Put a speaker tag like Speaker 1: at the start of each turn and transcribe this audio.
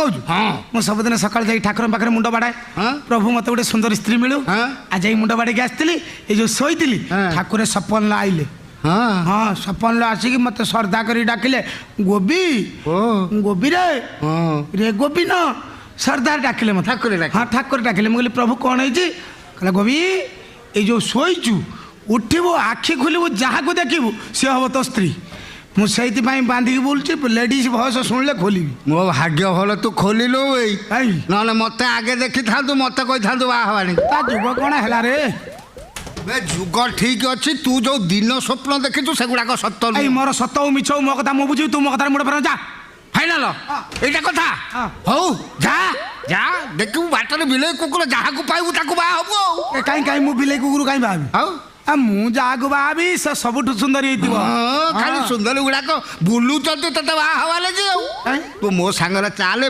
Speaker 1: कौन
Speaker 2: हाँ
Speaker 1: मु सबुदिन सकाल जाई ठाकुर पाखे मुंड बाड़ाए
Speaker 2: हाँ
Speaker 1: प्रभु मत गोटे सुंदर स्त्री मिलू
Speaker 2: हाँ
Speaker 1: आज जाई मुंड बाड़े आसती ये जो शोली
Speaker 2: हाँ।
Speaker 1: ठाकुर सपन आइले
Speaker 2: हाँ
Speaker 1: हाँ सपन आसिक मत श्रद्धा कर डाकिले गोबी
Speaker 2: ओ
Speaker 1: गोबी रे
Speaker 2: हाँ
Speaker 1: रे गोबी न श्रद्धा डाकिले मत
Speaker 2: ठाकुर डाकिले।
Speaker 1: हाँ ठाकुर डाकिले मुझे प्रभु कौन है कहला गोबी ये जो शोचु उठबू आखि खोलू जहाँ को देखू सी हम तो स्त्री मुझे बांधिकी बुलूची लेडीज भयस शुणिले खोलि
Speaker 2: मो भाग्य भल तू खोलिलु
Speaker 1: आई
Speaker 2: ना मत आगे देखी था मत कही था बाहर
Speaker 1: ता जुग कौन है रे
Speaker 2: जुग ठीक अच्छी तू जो दिन स्वप्न देखी सेगुड़ाक सत
Speaker 1: आई मोर सत मिछ मो कथा मु बुझी तू मो कथा मुंड पर जा
Speaker 2: फाइनाल एटा कथा
Speaker 1: हाँ।
Speaker 2: हौ जा जा देखू बाटर बिले कुकुर जहाँ को पाइबू ताकू बा हबो
Speaker 1: कहीं कहीं मु बिले कुकुर कहीं भावी
Speaker 2: हौ
Speaker 1: मु जहाँ भावी से सबुठ सुंदर
Speaker 2: खाली सुंदर गुड़ाक बुलुचंती तते बा हवाले जे
Speaker 1: काई?
Speaker 2: तू मो सांगरे चाले